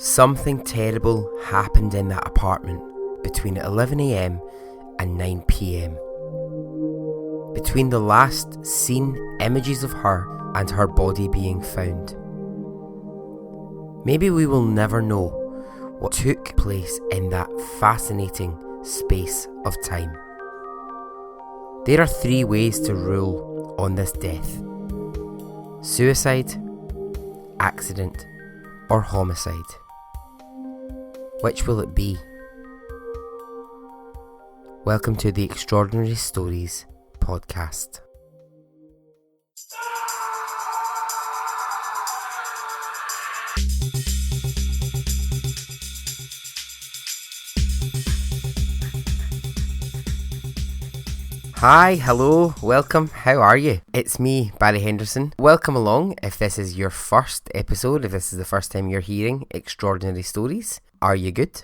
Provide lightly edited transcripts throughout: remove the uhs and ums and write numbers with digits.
Something terrible happened in that apartment between 11 AM and 9 PM. Between the last seen images of her and her body being found. Maybe we will never know what took place in that fascinating space of time. There are 3 ways to rule on this death: suicide, accident, or homicide. Which will it be? Welcome to the Extraordinary Stories podcast. Hi, hello, welcome, how are you? It's me, Barry Henderson. Welcome along if this is your first episode, if this is the first time you're hearing Extraordinary Stories. Are you good?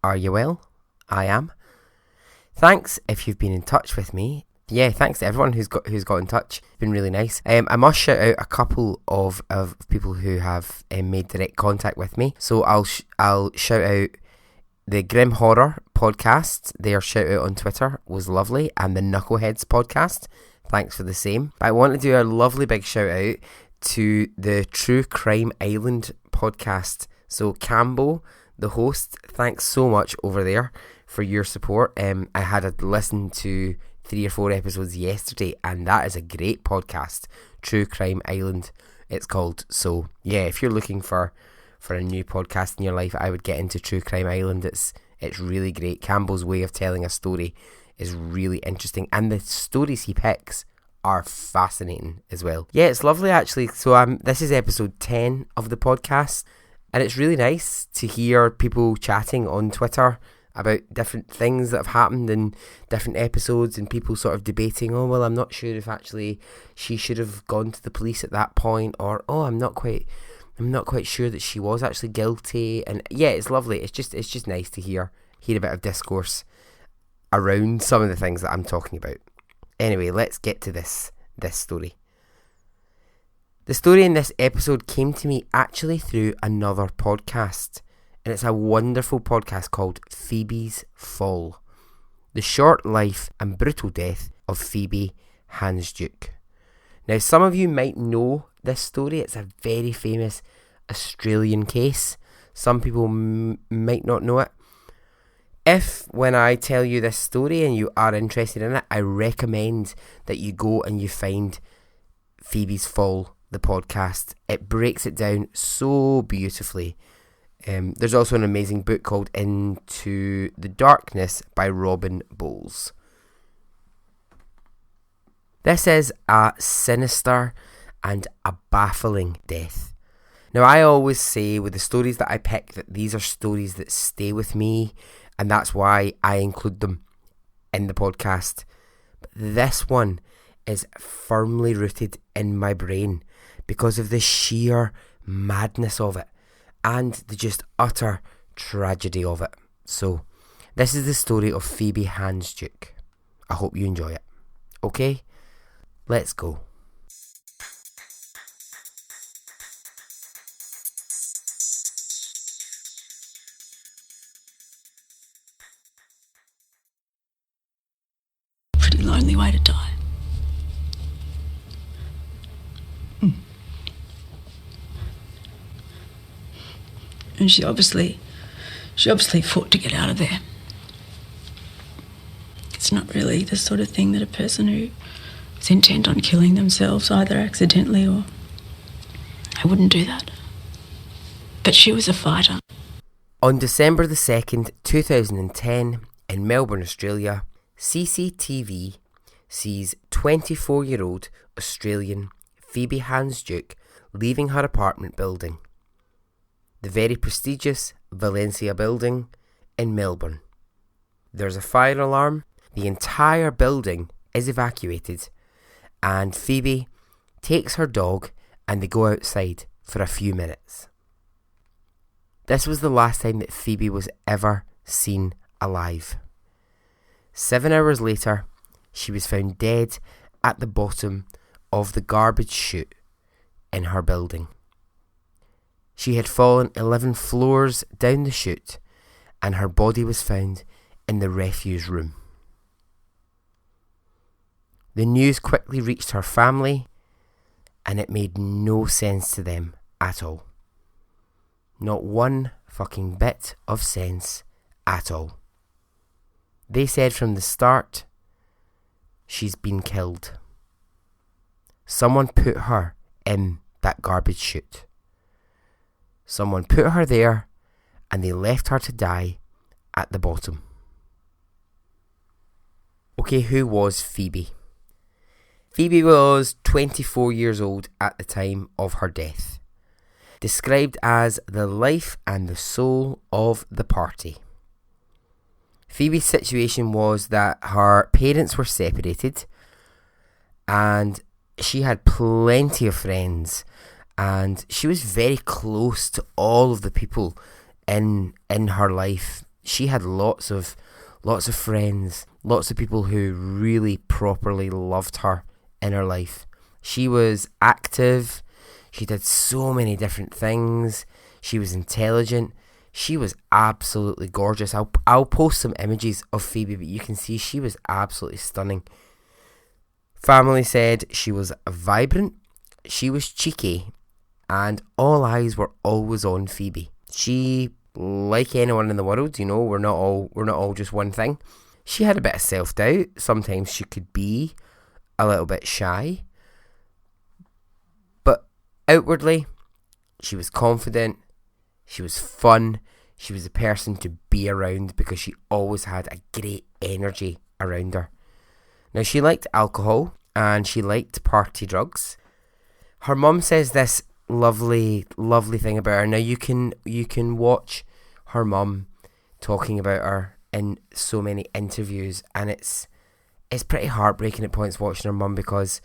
Are you well? I am. Thanks if you've been in touch with me. Yeah, thanks to everyone who's got in touch. It's been really nice. I must shout out a couple of people who have made direct contact with me. So I'll shout out the Grim Horror podcast. Their shout out on Twitter was lovely, and the Knuckleheads podcast. Thanks for the same. But I want to do a lovely big shout out to the True Crime Island podcast. So Cambo, the host, thanks so much over there for your support. I had a listen to 3 or 4 episodes yesterday, and that is a great podcast. True Crime Island, it's called. So yeah, if you're looking for a new podcast in your life, I would get into True Crime Island. It's really great. Campbell's way of telling a story is really interesting, and the stories he picks are fascinating as well. Yeah, it's lovely actually. So this is episode 10 of the podcast, and it's really nice to hear people chatting on Twitter about different things that have happened in different episodes, and people sort of debating, oh well, I'm not sure if actually she should have gone to the police at that point, or oh, I'm not quite sure that she was actually guilty. And yeah, it's lovely. It's just nice to hear a bit of discourse around some of the things that I'm talking about. Anyway, let's get to this story. The story in this episode came to me actually through another podcast, and it's a wonderful podcast called Phoebe's Fall: The Short Life and Brutal Death of Phoebe Handsjuk. Now, some of you might know this story. It's a very famous Australian case. Some people might not know it. If, when I tell you this story and you are interested in it, I recommend that you go and you find Phoebe's Fall, the podcast. It breaks it down so beautifully. There's also an amazing book called Into the Darkness by Robin Bowles. This is a sinister and a baffling death. Now, I always say with the stories that I pick that these are stories that stay with me, and that's why I include them in the podcast. But this one is firmly rooted in my brain because of the sheer madness of it and the just utter tragedy of it. So, this is the story of Phoebe Handsjuk. I hope you enjoy it. Okay? Let's go. Pretty lonely way to die. And she obviously fought to get out of there. It's not really the sort of thing that a person who is intent on killing themselves, either accidentally or... I wouldn't do that. But she was a fighter. On December the 2nd, 2010, in Melbourne, Australia, CCTV sees 24-year-old Australian Phoebe Handsjuk leaving her apartment building, the very prestigious Valencia building in Melbourne. There's a fire alarm, the entire building is evacuated, and Phoebe takes her dog and they go outside for a few minutes. This was the last time that Phoebe was ever seen alive. 7 hours later, she was found dead at the bottom of the garbage chute in her building. She had fallen 11 floors down the chute, and her body was found in the refuse room. The news quickly reached her family, and it made no sense to them at all. Not one fucking bit of sense at all. They said from the start, she's been killed. Someone put her in that garbage chute. Someone put her there, and they left her to die at the bottom. Okay, who was Phoebe? Phoebe was 24 years old at the time of her death. Described as the life and the soul of the party. Phoebe's situation was that her parents were separated, and she had plenty of friends, and she was very close to all of the people in her life. She had lots of friends, lots of people who really properly loved her in her life. She was active. She did so many different things. She was intelligent. She was absolutely gorgeous. I'll post some images of Phoebe, but you can see she was absolutely stunning. Family said she was vibrant, she was cheeky, and all eyes were always on Phoebe. She, like anyone in the world, you know, we're not all just one thing. She had a bit of self-doubt. Sometimes she could be a little bit shy. But outwardly, she was confident, she was fun, she was a person to be around because she always had a great energy around her. Now, she liked alcohol and she liked party drugs. Her mum says this lovely thing about her. Now, you can watch her mum talking about her in so many interviews, and it's pretty heartbreaking at points watching her mum, because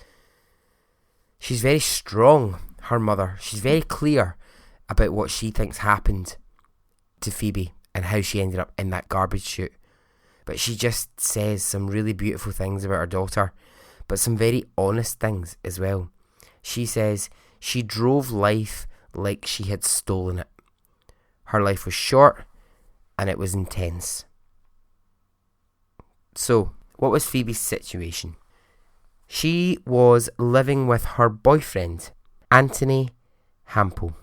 she's very strong, her mother. She's very clear about what she thinks happened to Phoebe and how she ended up in that garbage chute. But she just says some really beautiful things about her daughter, but some very honest things as well. She says she drove life like she had stolen it. Her life was short and it was intense. So, what was Phoebe's situation? She was living with her boyfriend, Anthony Hampel.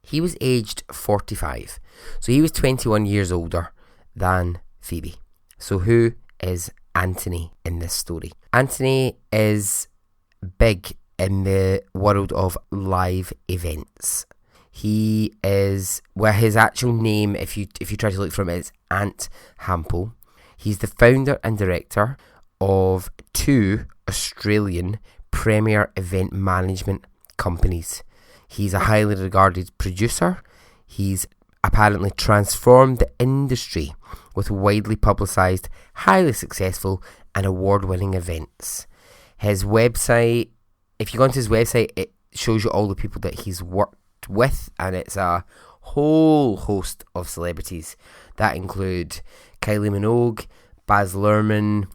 He was aged 45, so he was 21 years older than Phoebe. So who is Anthony in this story? Anthony is big in the world of live events. He is, well, his actual name, if you try to look for him, is Ant Hampel. He's the founder and director of 2 Australian premier event management companies. He's a highly regarded producer. He's apparently transformed the industry with widely publicised, highly successful and award-winning events. His website, if you go onto his website, it shows you all the people that he's worked with, and it's a whole host of celebrities that include Kylie Minogue, Baz Luhrmann,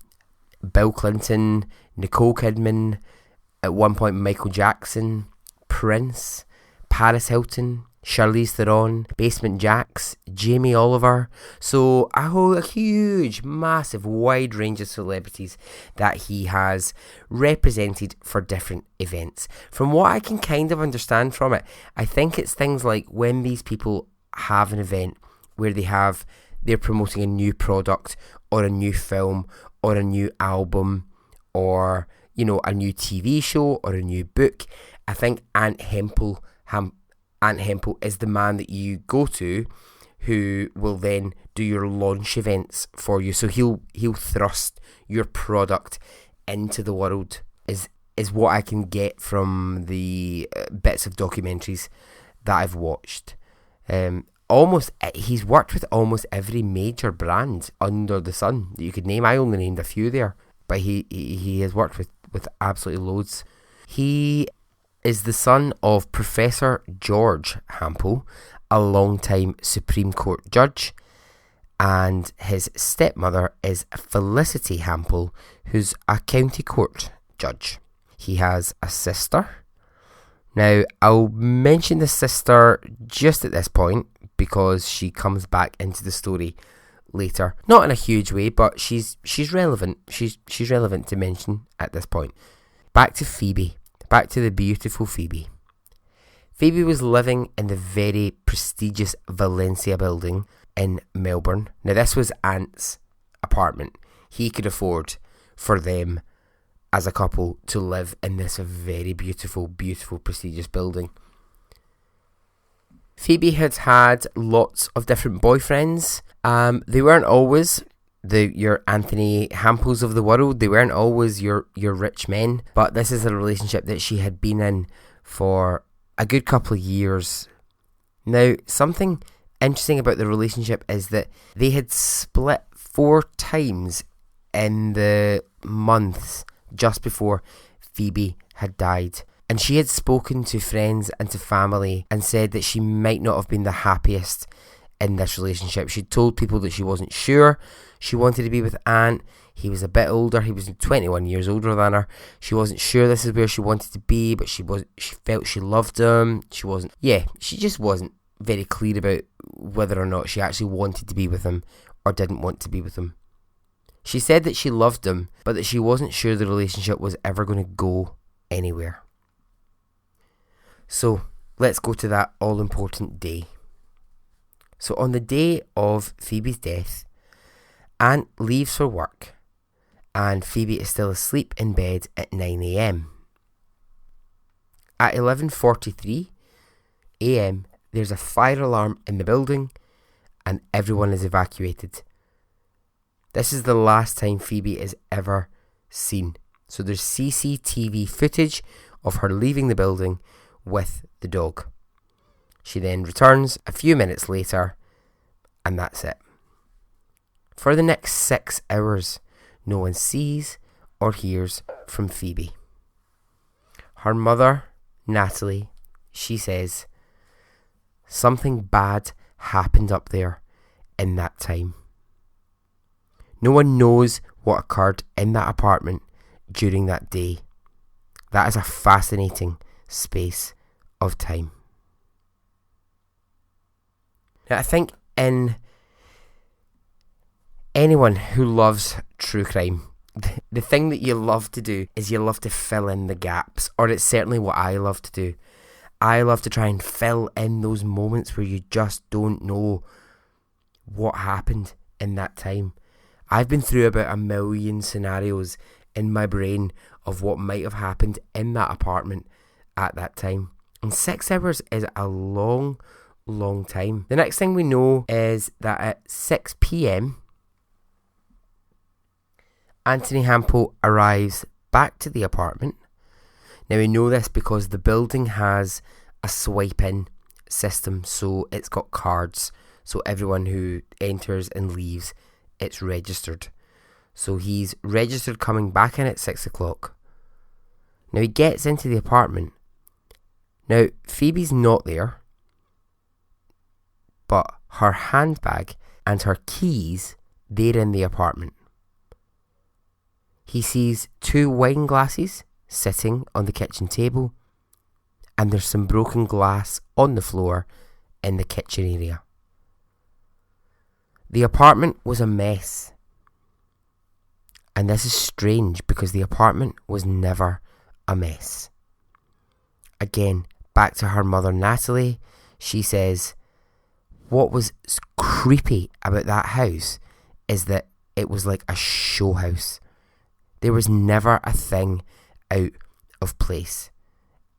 Bill Clinton, Nicole Kidman, at one point Michael Jackson, Prince, Paris Hilton, Charlize Theron, Basement Jaxx, Jamie Oliver. So a huge, massive, wide range of celebrities that he has represented for different events. From what I can kind of understand from it, I think it's things like when these people have an event where they're promoting a new product or a new film or a new album or, you know, a new TV show or a new book. I think Ant Hampel is the man that you go to, who will then do your launch events for you. So he'll thrust your product into the world, is what I can get from the bits of documentaries that I've watched. He's worked with almost every major brand under the sun that you could name. I only named a few there, but he has worked with absolutely loads. He is the son of Professor George Hampel, a long-time Supreme Court judge, and his stepmother is Felicity Hampel, who's a county court judge. He has a sister Now, I'll mention the sister just at this point because she comes back into the story later. Not in a huge way, but she's relevant. She's relevant to mention at this point. Back to Phoebe. Back to the beautiful Phoebe. Phoebe was living in the very prestigious Valencia building in Melbourne. Now, this was Ant's apartment. He could afford for them as a couple to live in this very beautiful, beautiful, prestigious building. Phoebe had had lots of different boyfriends. They weren't always your Anthony Hampels of the world. They weren't always your rich men. But this is a relationship that she had been in for a good couple of years. Now, something interesting about the relationship is that they had split 4 times in the months just before Phoebe had died. And she had spoken to friends and to family and said that she might not have been the happiest in this relationship. She told people that she wasn't sure she wanted to be with Ant. He was a bit older. He was 21 years older than her. She wasn't sure this is where she wanted to be, but she felt she loved him. She just wasn't very clear about whether or not she actually wanted to be with him or didn't want to be with him. She said that she loved him, but that she wasn't sure the relationship was ever going to go anywhere. So, let's go to that all-important day. So, on the day of Phoebe's death, Ant leaves for work, and Phoebe is still asleep in bed at 9 a.m. At 11:43 a.m, there's a fire alarm in the building, and everyone is evacuated. This is the last time Phoebe is ever seen. So there's CCTV footage of her leaving the building with the dog. She then returns a few minutes later, and that's it. For the next 6 hours, no one sees or hears from Phoebe. Her mother, Natalie, she says, something bad happened up there in that time. No one knows what occurred in that apartment during that day. That is a fascinating space of time. Now, I think in anyone who loves true crime, the thing that you love to do is you love to fill in the gaps, or it's certainly what I love to do. I love to try and fill in those moments where you just don't know what happened in that time. I've been through about 1 million scenarios in my brain of what might have happened in that apartment at that time. And 6 hours is a long, long time. The next thing we know is that at 6 p.m, Anthony Hampel arrives back to the apartment. Now we know this because the building has a swipe-in system, so it's got cards. So everyone who enters and leaves, it's registered. So he's registered coming back in at 6 o'clock. Now he gets into the apartment. Now Phoebe's not there, but her handbag and her keys, they're in the apartment. He sees 2 wine glasses sitting on the kitchen table, and there's some broken glass on the floor in the kitchen area. The apartment was a mess. And this is strange because the apartment was never a mess. Again, back to her mother Natalie, she says, what was creepy about that house is that it was like a show house. There was never a thing out of place.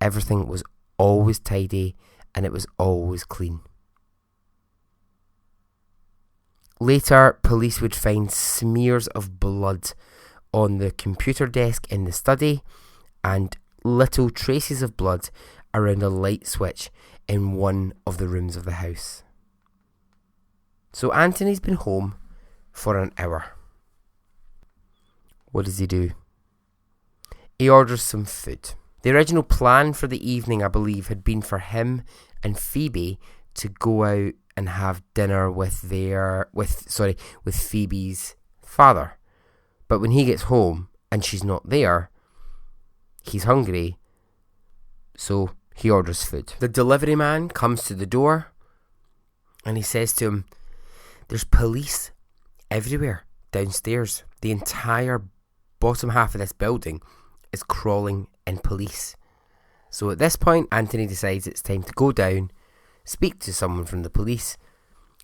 Everything was always tidy and it was always clean. Later, police would find smears of blood on the computer desk in the study and little traces of blood around a light switch in one of the rooms of the house. So Anthony's been home for an hour. What does he do? He orders some food. The original plan for the evening, I believe, had been for him and Phoebe to go out and have dinner with Phoebe's father. But when he gets home and she's not there, he's hungry, so He orders food. The delivery man comes to the door and he says to him, there's police everywhere downstairs. The entire bottom half of this building is crawling in police. So at this point, Anthony decides it's time to go down, speak to someone from the police,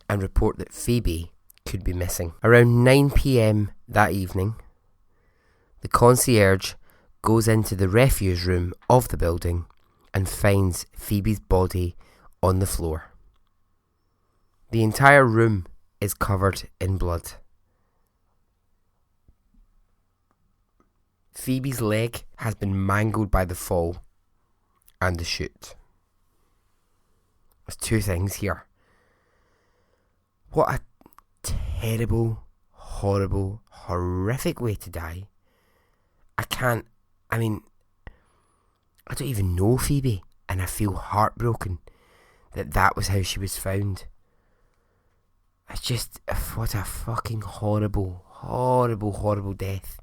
and report that Phoebe could be missing. Around 9 p.m. that evening, the concierge goes into the refuse room of the building and finds Phoebe's body on the floor. The entire room is covered in blood. Phoebe's leg has been mangled by the fall and the shoot. There's two things here. What a terrible, horrible, horrific way to die. I don't even know Phoebe, and I feel heartbroken that was how she was found. It's just, what a fucking horrible, horrible, horrible death.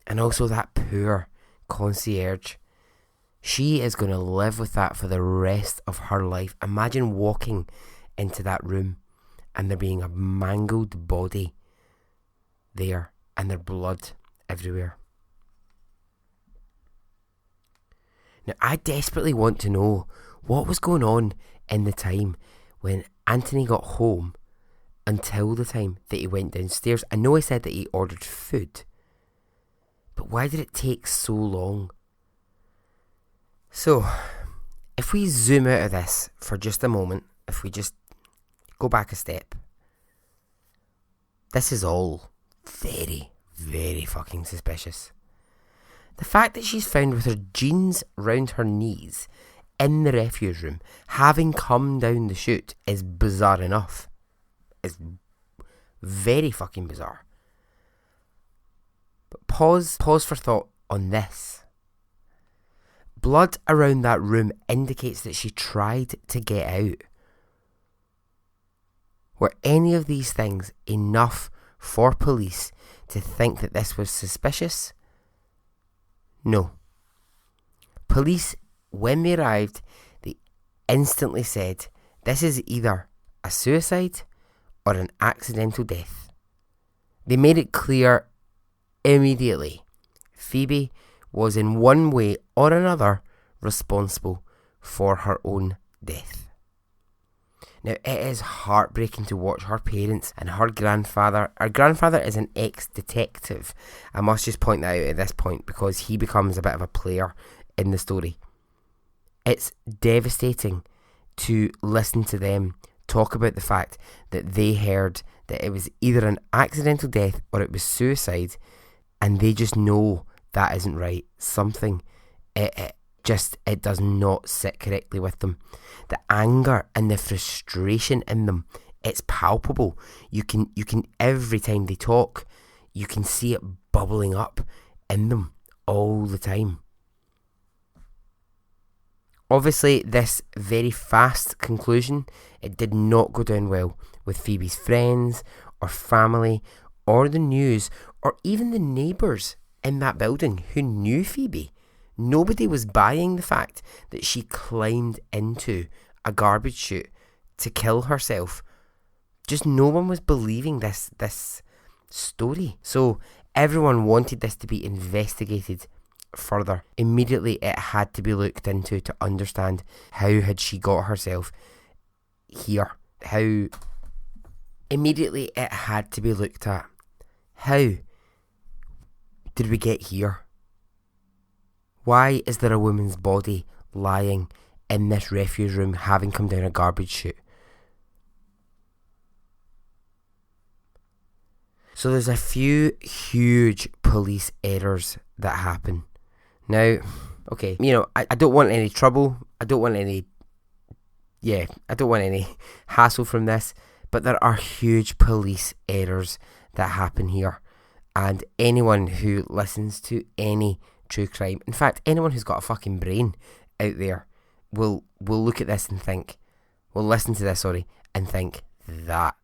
And also that poor concierge. She is going to live with that for the rest of her life. Imagine walking into that room and there being a mangled body there and there's blood everywhere. Now, I desperately want to know what was going on in the time when Anthony got home until the time that he went downstairs. I know he said that he ordered food, but why did it take so long? So, if we zoom out of this for just a moment, if we just go back a step, this is all very, very fucking suspicious. The fact that she's found with her jeans round her knees in the refuse room, having come down the chute, is bizarre enough. It's very fucking bizarre. But pause for thought on this. Blood around that room indicates that she tried to get out. Were any of these things enough for police to think that this was suspicious? No. Police, when they arrived, they instantly said this is either a suicide or an accidental death. They made it clear immediately. Phoebe was in one way or another responsible for her own death. Now, it is heartbreaking to watch her parents and her grandfather. Her grandfather is an ex-detective. I must just point that out at this point because he becomes a bit of a player in the story. It's devastating to listen to them talk about the fact that they heard that it was either an accidental death or it was suicide, and they just know that isn't right. Something, it does not sit correctly with them. The anger and the frustration in them, it's palpable. You can every time they talk, you can see it bubbling up in them all the time. Obviously, this very fast conclusion, it did not go down well with Phoebe's friends or family or the news or even the neighbours in that building who knew Phoebe. Nobody was buying the fact that she climbed into a garbage chute to kill herself. Just no one was believing this story. So everyone wanted this to be investigated further. Immediately it had to be looked into to understand how had she got herself here. Immediately it had to be looked at. How did we get here? Why is there a woman's body lying in this refuse room having come down a garbage chute? So there's a few huge police errors that happen. Now, okay, I don't want any trouble. I don't want any hassle from this, but there are huge police errors that happen here. And anyone who listens to any true crime, in fact, anyone who's got a fucking brain out there will look at this and think, will listen to this, and think that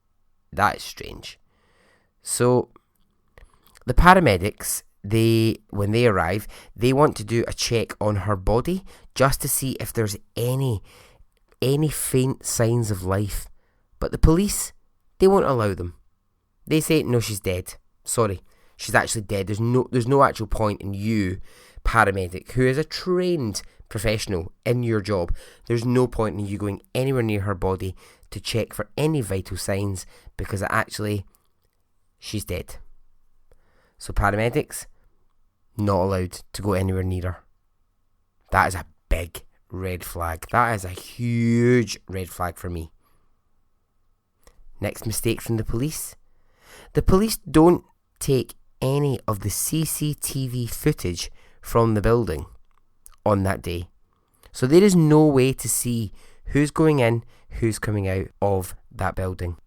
is strange. So, the paramedics, when they arrive, they want to do a check on her body just to see if there's any faint signs of life. But the police, they won't allow them. They say, no, she's dead. Sorry, she's actually dead. There's no actual point in you, paramedic, who is a trained professional in your job. There's no point in you going anywhere near her body to check for any vital signs, because actually, she's dead. So paramedics, not allowed to go anywhere near her. That is a big red flag. That is a huge red flag for me. Next mistake from the police. The police don't take any of the CCTV footage from the building on that day. So there is no way to see who's going in, who's coming out of that building.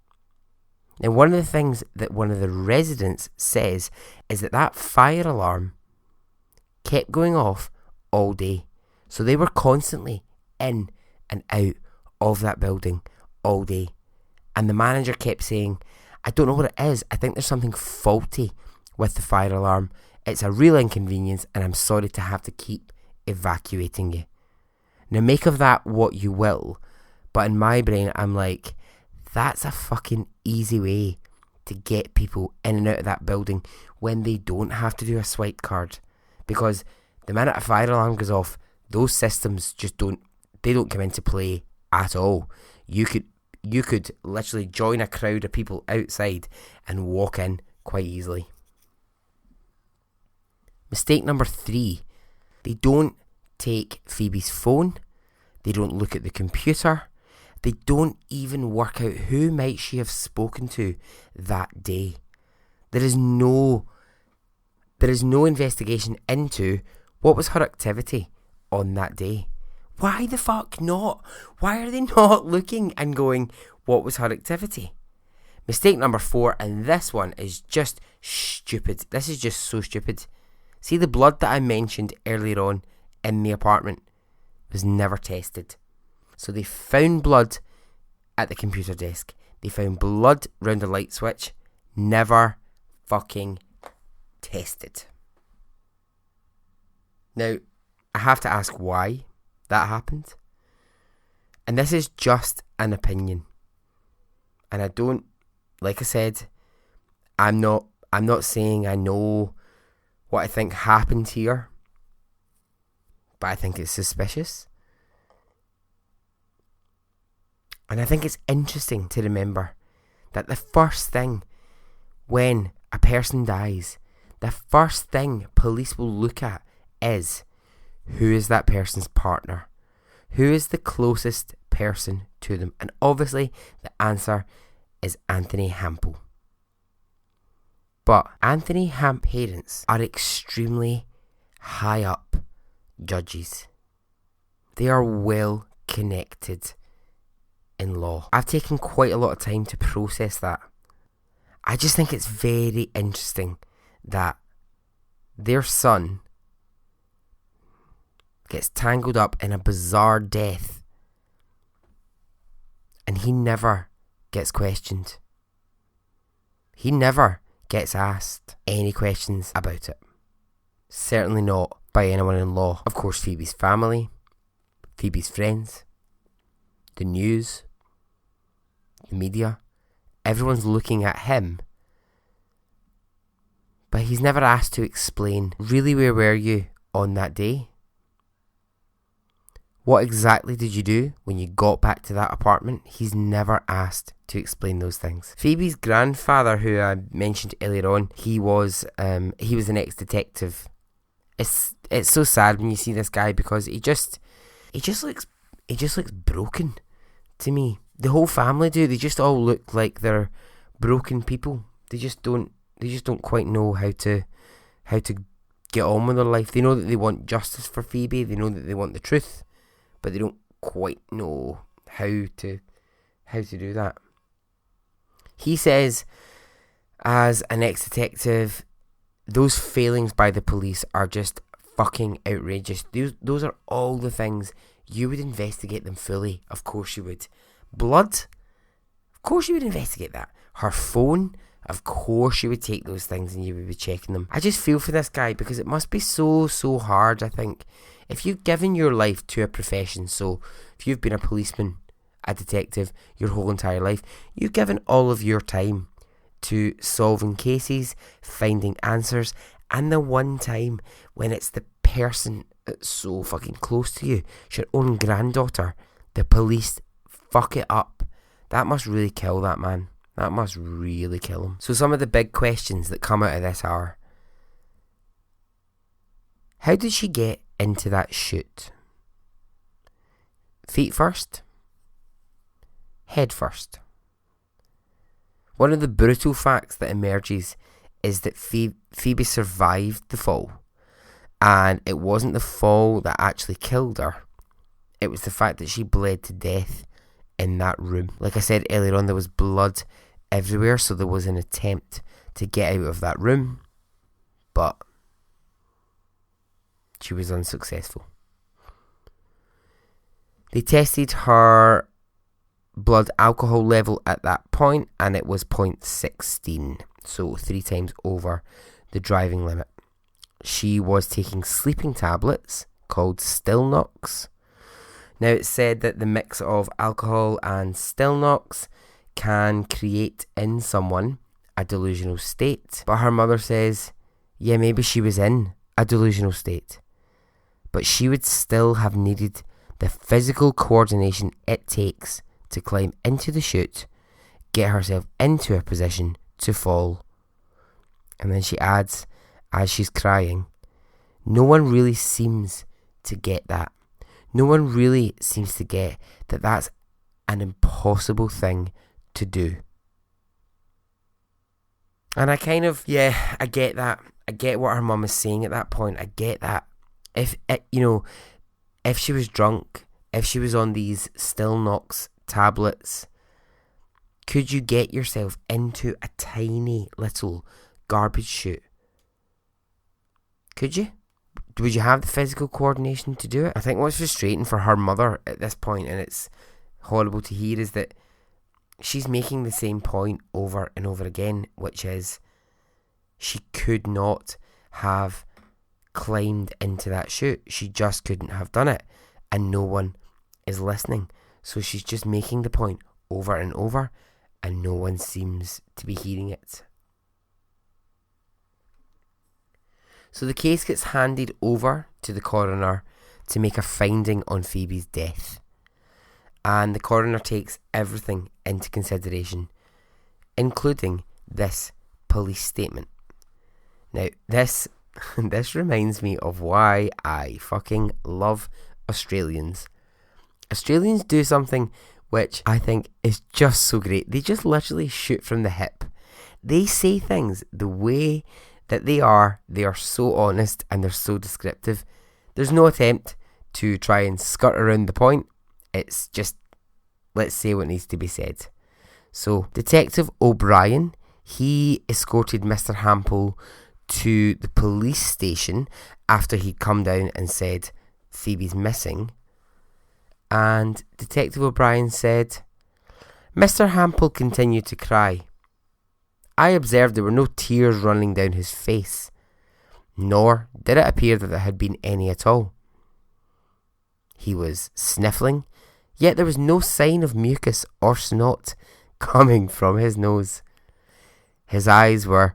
Now, one of the things that one of the residents says is that fire alarm kept going off all day. So they were constantly in and out of that building all day. And the manager kept saying, I don't know what it is. I think there's something faulty with the fire alarm. It's a real inconvenience, and I'm sorry to have to keep evacuating you. Now, make of that what you will, but in my brain, I'm like, that's a fucking easy way to get people in and out of that building when they don't have to do a swipe card. Because the minute a fire alarm goes off, those systems just don't come into play at all. You could literally join a crowd of people outside and walk in quite easily. Mistake number 3. They don't take Phoebe's phone. They don't look at the computer. They don't even work out who might she have spoken to that day. There is no investigation into what was her activity on that day. Why the fuck not? Why are they not looking and going, what was her activity? Mistake number 4, and this one is just stupid. This is just so stupid. See, the blood that I mentioned earlier on in the apartment was never tested. So they found blood at the computer desk. They found blood round the light switch. Never fucking tested. Now, I have to ask why that happened. And this is just an opinion. And I don't, like I said, I'm not saying I know what I think happened here, but I think it's suspicious. And I think it's interesting to remember that the first thing when a person dies, the first thing police will look at is, who is that person's partner? Who is the closest person to them? And obviously the answer is Anthony Hampel. But Anthony Hamp's parents are extremely high up judges. They are well connected in law. I've taken quite a lot of time to process that. I just think it's very interesting that their son gets tangled up in a bizarre death and he never gets questioned. He never gets asked any questions about it. Certainly not by anyone in law. Of course, Phoebe's family, Phoebe's friends, the news, the media, everyone's looking at him. But he's never asked to explain, really, where were you on that day? What exactly did you do when you got back to that apartment? He's never asked to explain those things. Phoebe's grandfather, who I mentioned earlier on, he was an ex-detective. It's so sad when you see this guy because he just looks broken to me. The whole family do. They just all look like they're broken people. They just don't quite know how to get on with their life. They know that they want justice for Phoebe. They know that they want the truth, but they don't quite know how to do that. He says, as an ex-detective, those failings by the police are just fucking outrageous. Those are all the things you would investigate them fully. Of course you would. Blood? Of course you would investigate that. Her phone? Of course you would take those things and you would be checking them. I just feel for this guy, because it must be so hard, I think. If you've given your life to a profession, so if you've been a policeman, a detective, your whole entire life, you've given all of your time to solving cases, finding answers, and the one time when it's the person that's so fucking close to you, it's your own granddaughter, the police fuck it up. That must really kill that man. That must really kill him. So some of the big questions that come out of this are: how did she get into that chute? Feet first? Head first? One of the brutal facts that emerges is that Phoebe survived the fall. And it wasn't the fall that actually killed her. It was the fact that she bled to death in that room. Like I said earlier on, there was blood everywhere, so there was an attempt to get out of that room, but she was unsuccessful. They tested her blood alcohol level at that point, and it was 0.16, so 3 times over the driving limit. She was taking sleeping tablets called Stilnox. Now, it's said that the mix of alcohol and Stilnox can create in someone a delusional state. But her mother says, yeah, maybe she was in a delusional state, but she would still have needed the physical coordination it takes to climb into the chute, get herself into a position to fall. And then she adds, as she's crying, no one really seems to get that. No one really seems to get that that's an impossible thing to do. And I kind of, I get that. I get what her mum is saying at that point. I get that. If she was drunk, if she was on these Stilnox tablets, could you get yourself into a tiny little garbage chute? Could you? Would you have the physical coordination to do it? I think what's frustrating for her mother at this point, and it's horrible to hear, is that she's making the same point over and over again, which is she could not have climbed into that chute. She just couldn't have done it, and no one is listening. So she's just making the point over and over, and no one seems to be hearing it. So the case gets handed over to the coroner to make a finding on Phoebe's death. And the coroner takes everything into consideration, including this police statement. Now, this reminds me of why I fucking love Australians. Australians do something which I think is just so great. They just literally shoot from the hip. They say things the way that they are so honest and they're so descriptive. There's no attempt to try and skirt around the point. It's just, let's say what needs to be said. So, Detective O'Brien, he escorted Mr. Hampel to the police station after he'd come down and said Phoebe's missing. And Detective O'Brien said, Mr. Hampel continued to cry. I observed there were no tears running down his face, nor did it appear that there had been any at all. He was sniffling, yet there was no sign of mucus or snot coming from his nose. His eyes were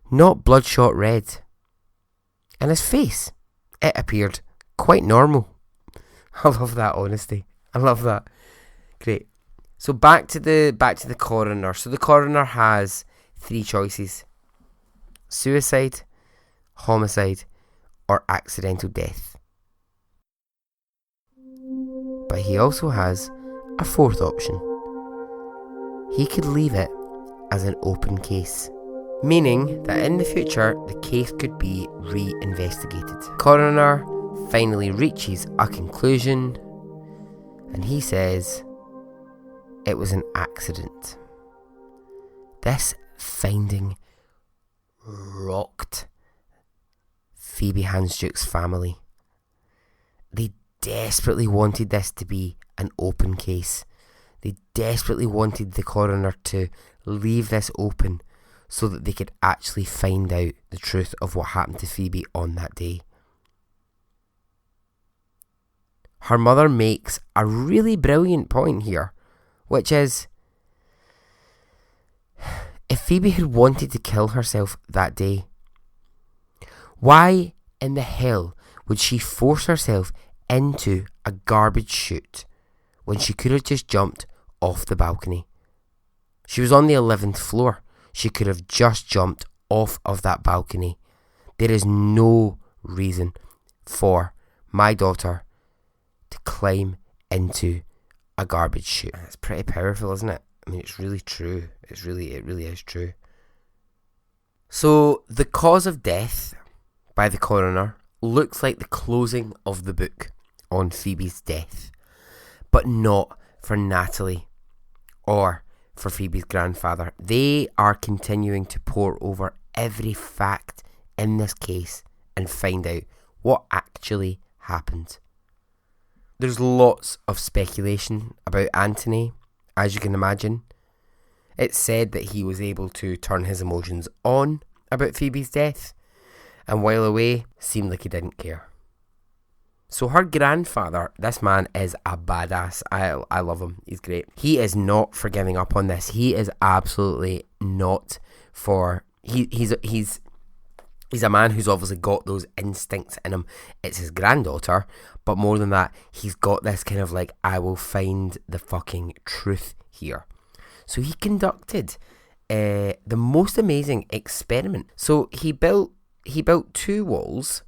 not bloodshot red, and his face, it appeared quite normal. I love that honesty. I love that. Great. So back to the coroner. So the coroner has 3 choices: suicide, homicide, or accidental death. But he also has a 4th option. He could leave it as an open case, meaning that in the future the case could be re-investigated. Coroner finally reaches a conclusion, and he says it was an accident. This finding rocked Phoebe Handsjuk's family. They desperately wanted this to be an open case. They desperately wanted the coroner to leave this open so that they could actually find out the truth of what happened to Phoebe on that day. Her mother makes a really brilliant point here, which is, if Phoebe had wanted to kill herself that day, why in the hell would she force herself into a garbage chute when she could have just jumped off the balcony? She was on the 11th floor. She could have just jumped off of that balcony. There is no reason for my daughter to climb into a garbage chute. It's pretty powerful, isn't it? I mean, it's really true. It really is true. So the cause of death by the coroner looks like the closing of the book on Phoebe's death, but not for Natalie or for Phoebe's grandfather. They are continuing to pore over every fact in this case and find out what actually happened. There's lots of speculation about Anthony, as you can imagine. It's said that he was able to turn his emotions on about Phoebe's death, and while away, seemed like he didn't care. So her grandfather, this man is a badass. I love him. He's great. He is not for giving up on this. He is absolutely not for... He's a man who's obviously got those instincts in him. It's his granddaughter, but more than that, he's got this kind of like, I will find the fucking truth here. So he conducted the most amazing experiment. So he built 2 walls,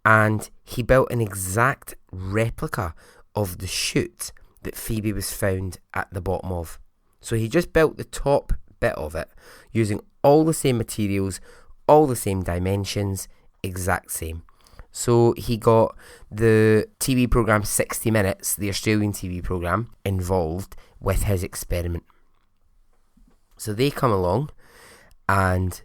and he built an exact replica of the chute that Phoebe was found at the bottom of. So he just built the top bit of it using all the same materials, all the same dimensions, exact same. So he got the TV programme 60 Minutes, the Australian TV programme, involved with his experiment. So they come along, and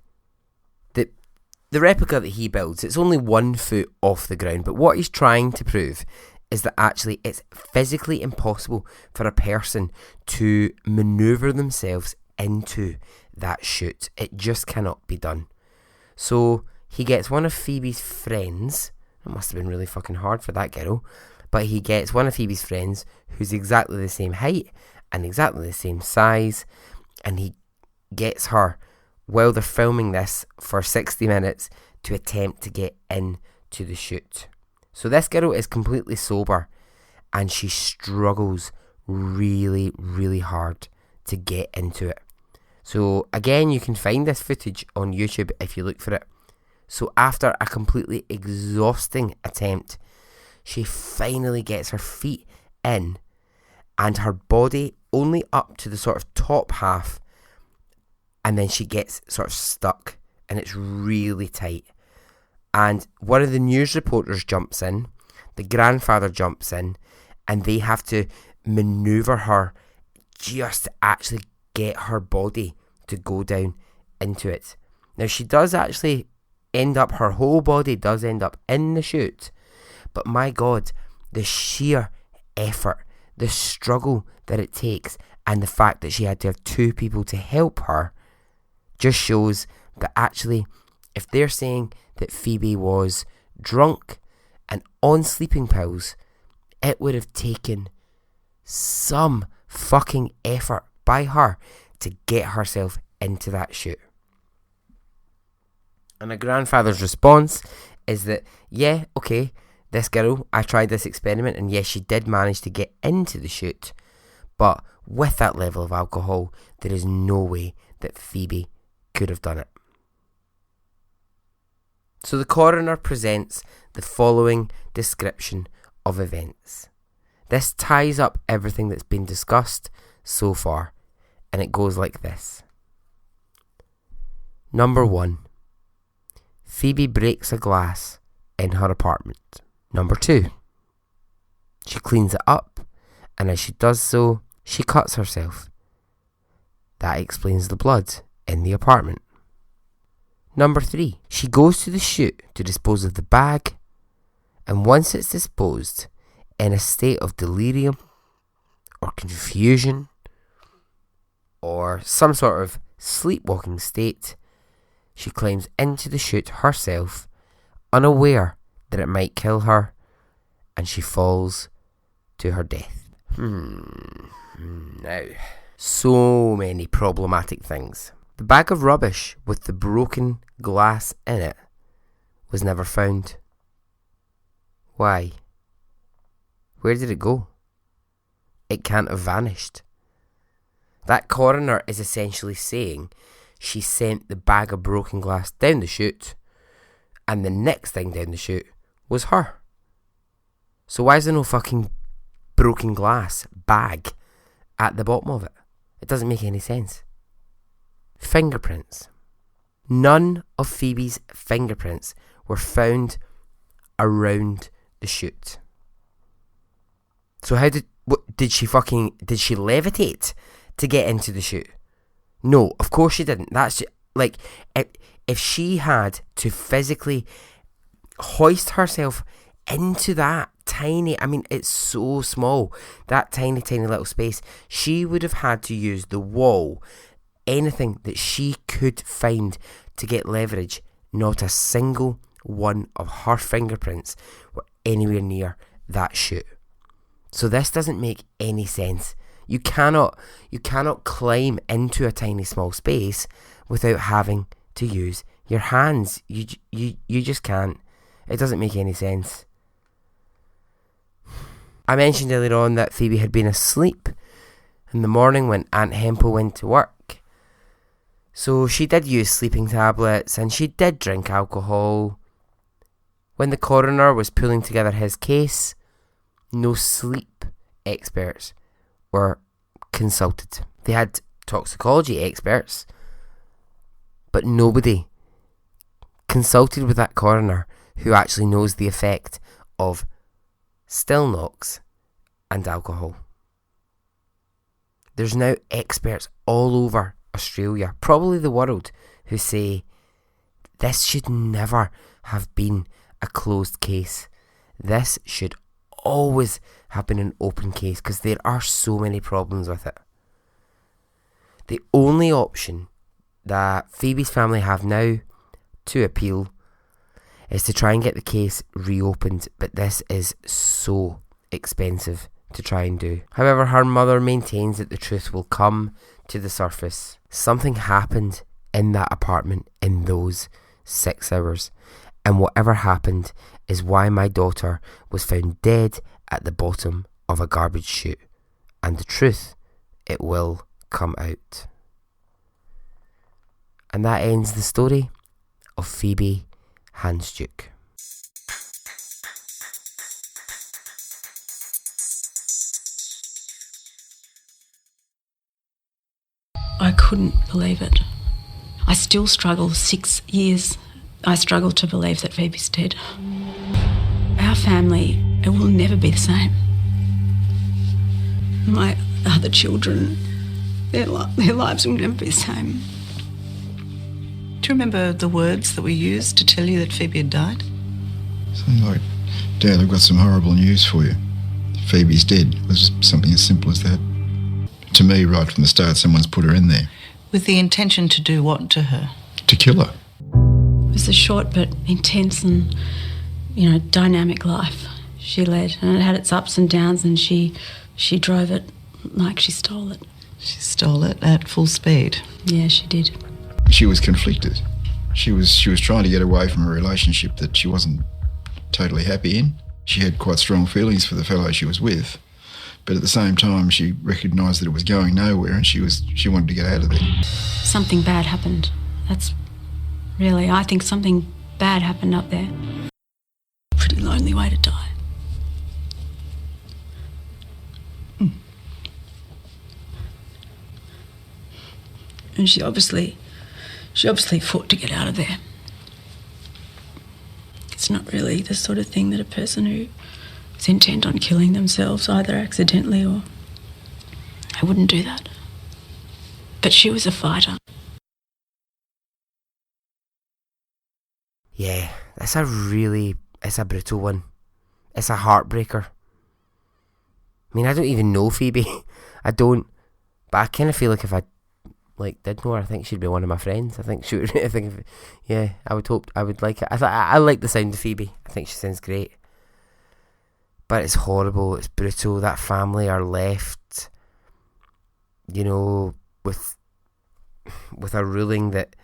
the replica that he builds, it's only 1 foot off the ground, but what he's trying to prove is that actually it's physically impossible for a person to manoeuvre themselves into that chute. It just cannot be done. So he gets one of Phoebe's friends. It must have been really fucking hard for that girl, but he gets one of Phoebe's friends who's exactly the same height and exactly the same size, and he gets her, while they're filming this for 60 minutes, to attempt to get into the chute. So this girl is completely sober, and she struggles really, really hard to get into it. So again, you can find this footage on YouTube if you look for it. So after a completely exhausting attempt, she finally gets her feet in, and her body only up to the sort of top half, and then she gets sort of stuck, and it's really tight. And one of the news reporters jumps in, the grandfather jumps in, and they have to manoeuvre her just to actually get her body to go down into it. Now she does actually end up, her whole body does end up in the chute, but my God, the sheer effort, the struggle that it takes, and the fact that she had to have 2 people to help her just shows that actually, if they're saying that Phoebe was drunk and on sleeping pills, it would have taken some fucking effort by her to get herself into that chute. And her grandfather's response is that, yeah, okay, this girl, I tried this experiment, and yes, she did manage to get into the chute, but with that level of alcohol, there is no way that Phoebe could have done it. So the coroner presents the following description of events. This ties up everything that's been discussed so far, and it goes like this. Number 1. Phoebe breaks a glass in her apartment. Number 2. She cleans it up, and as she does so, she cuts herself. That explains the blood in the apartment. Number 3. She goes to the chute to dispose of the bag, and once it's disposed, in a state of delirium or confusion or some sort of sleepwalking state, she climbs into the chute herself, unaware that it might kill her, and she falls to her death. Now, so many problematic things. The bag of rubbish with the broken glass in it was never found. Why? Where did it go? It can't have vanished. That coroner is essentially saying she sent the bag of broken glass down the chute, and the next thing down the chute was her. So why is there no fucking broken glass bag at the bottom of it? It doesn't make any sense. Fingerprints. None of Phoebe's fingerprints were found around the chute. So how did she levitate to get into the chute? No, of course she didn't. That's just, like, if she had to physically hoist herself into that tiny, I mean, it's so small, that tiny little space, she would have had to use the wall, anything that she could find to get leverage. Not a single one of her fingerprints were anywhere near that chute. So this doesn't make any sense. You cannot climb into a tiny small space without having to use your hands. You just can't. It doesn't make any sense. I mentioned earlier on that Phoebe had been asleep in the morning when Aunt Hempel went to work. So she did use sleeping tablets and she did drink alcohol. When the coroner was pulling together his case, no sleep experts were consulted. They had toxicology experts, but nobody consulted with that coroner who actually knows the effect of still knocks and alcohol. There's now experts all over Australia, probably the world, who say this should never have been a closed case. This should always have been an open case because there are so many problems with it. The only option that Phoebe's family have now to appeal is to try and get the case reopened, but this is so expensive to try and do. However, her mother maintains that the truth will come to the surface. Something happened in that apartment in those 6 hours, and whatever happened is why my daughter was found dead at the bottom of a garbage chute, and the truth, it will come out. And that ends the story of Phoebe Handsjuk. I couldn't believe it. I still struggle 6 years. I struggle to believe that Phoebe's dead. Our family, it will never be the same. My other children, their lives will never be the same. Do you remember the words that were used to tell you that Phoebe had died? Something like, Dad, I've got some horrible news for you. Phoebe's dead. It was something as simple as that. To me, right from the start, someone's put her in there. With the intention to do what to her? To kill her. It was a short but intense and, dynamic life she led. And it had its ups and downs, and she drove it like she stole it. She stole it at full speed. Yeah, she did. She was conflicted. She was trying to get away from a relationship that she wasn't totally happy in. She had quite strong feelings for the fellow she was with, but at the same time she recognised that it was going nowhere and she wanted to get out of there. Something bad happened. I think something bad happened up there. Pretty lonely way to die. And she obviously fought to get out of there. It's not really the sort of thing that a person who is intent on killing themselves, either accidentally or... I wouldn't do that. But she was a fighter. Yeah, it's a brutal one. It's a heartbreaker. I mean, I don't even know Phoebe. I don't, but I kind of feel like if I did know her. I think she'd be one of my friends. I think she would. I would hope. I would like it. I like the sound of Phoebe. I think she sounds great. But it's horrible. It's brutal. That family are left, with a ruling that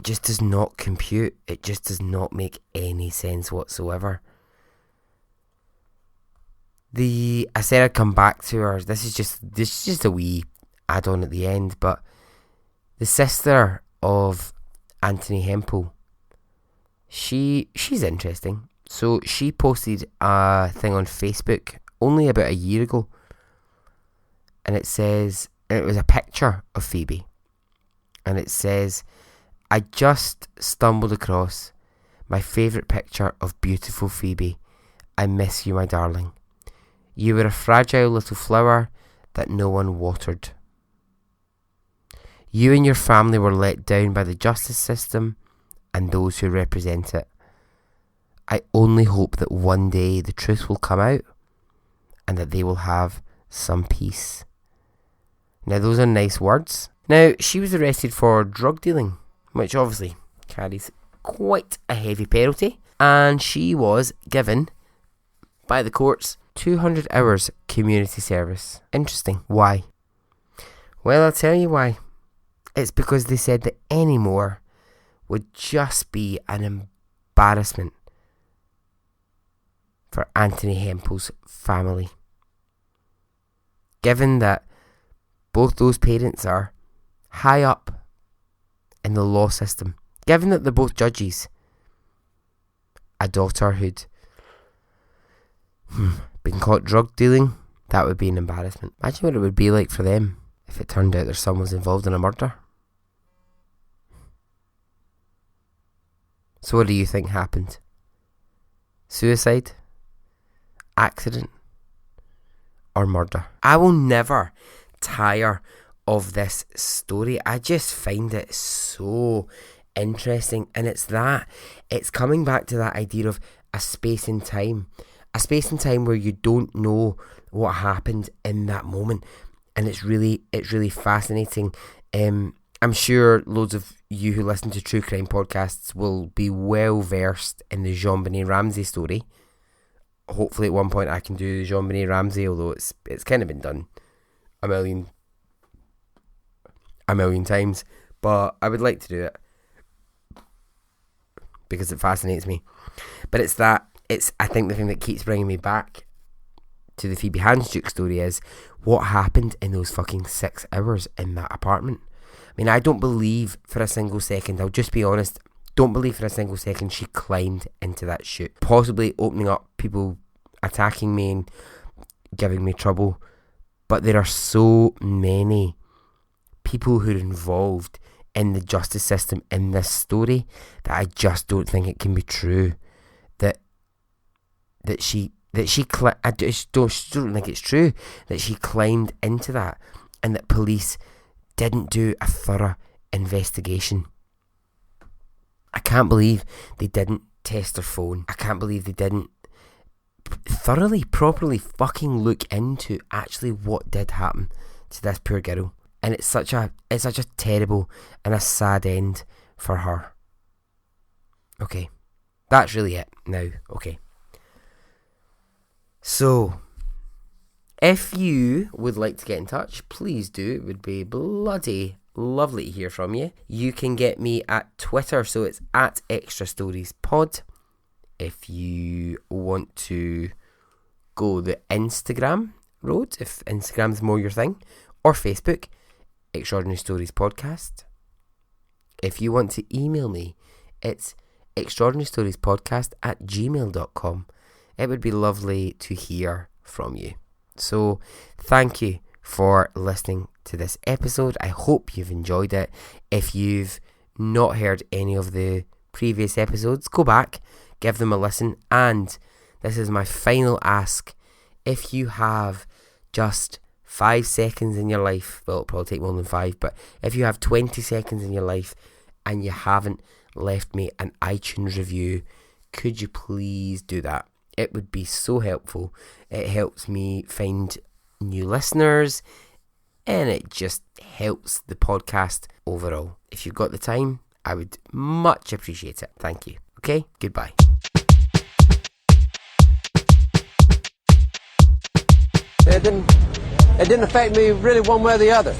just does not compute. It just does not make any sense whatsoever. I said I'd come back to her. This is just a wee add-on at the end, but the sister of Anthony Hempel, she's interesting. So she posted a thing on Facebook only about a year ago, and it was a picture of Phoebe, and it says, "I just stumbled across my favourite picture of beautiful Phoebe. I miss you, my darling. You were a fragile little flower that no one watered. You and your family were let down by the justice system and those who represent it. I only hope that one day the truth will come out and that they will have some peace." Now, those are nice words. Now, she was arrested for drug dealing, which obviously carries quite a heavy penalty, and she was given, by the courts, 200 hours community service. Interesting. Why? Well, I'll tell you why. It's because they said that any more would just be an embarrassment for Anthony Hempel's family. Given that both those parents are high up in the law system, given that they're both judges, a daughter who'd been caught drug dealing, that would be an embarrassment. Imagine what it would be like for them if it turned out their son was involved in a murder. So what do you think happened? Suicide? Accident? Or murder? I will never tire of this story. I just find it so interesting, and it's coming back to that idea of a space in time where you don't know what happened in that moment, and it's really fascinating. I'm sure loads of you who listen to true crime podcasts will be well versed in the JonBenet Ramsey story. Hopefully at one point I can do JonBenet Ramsey, although it's kind of been done a million times, but I would like to do it because it fascinates me. But I think the thing that keeps bringing me back to the Phoebe Handsjuk story is what happened in those fucking 6 hours in that apartment. I mean, I don't believe for a single second, I'll just be honest, don't believe for a single second she climbed into that chute, possibly opening up people attacking me and giving me trouble. But there are so many people who are involved in the justice system in this story that I just don't think it can be true that she I just don't think it's true that she climbed into that, and that police didn't do a thorough investigation. I can't believe they didn't test her phone. I can't believe they didn't thoroughly, properly fucking look into actually what did happen to this poor girl. And it's such a terrible and a sad end for her. Okay, that's really it now. Okay. So, if you would like to get in touch, please do. It would be bloody lovely to hear from you. You can get me at Twitter, so it's at Extra Stories Pod. If you want to go the Instagram road, if Instagram's more your thing, or Facebook, Extraordinary Stories Podcast. If you want to email me, it's extraordinarystoriespodcast@gmail.com. It would be lovely to hear from you. So, thank you for listening to this episode. I hope you've enjoyed it. If you've not heard any of the previous episodes, go back, give them a listen, and this is my final ask. If you have just 5 seconds in your life, well, it'll probably take more than 5, but if you have 20 seconds in your life and you haven't left me an iTunes review, could you please do that? It would be so helpful. It helps me find new listeners. and it just helps the podcast overall. If you've got the time, I would much appreciate it. Thank you. Okay, goodbye. It didn't affect me really one way or the other.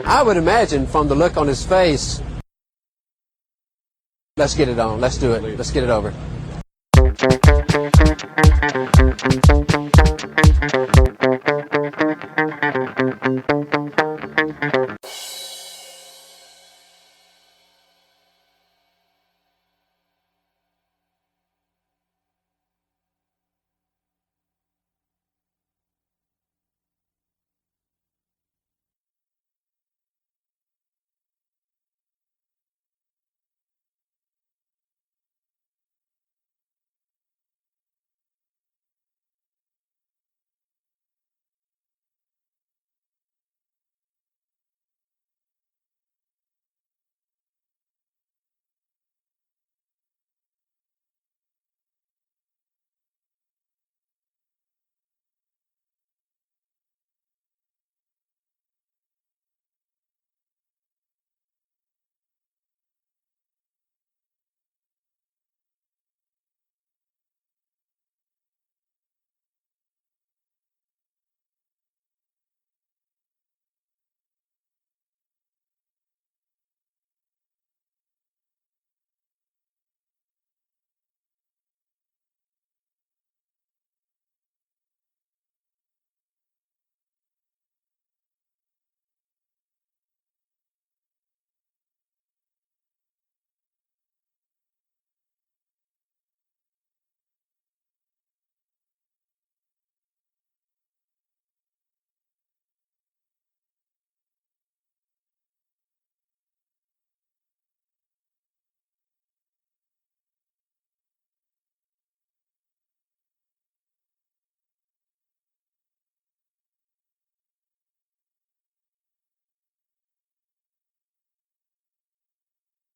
I would imagine from the look on his face, let's get it on, let's do it, let's get it over.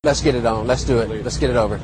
Let's get it on, let's do it, let's get it over.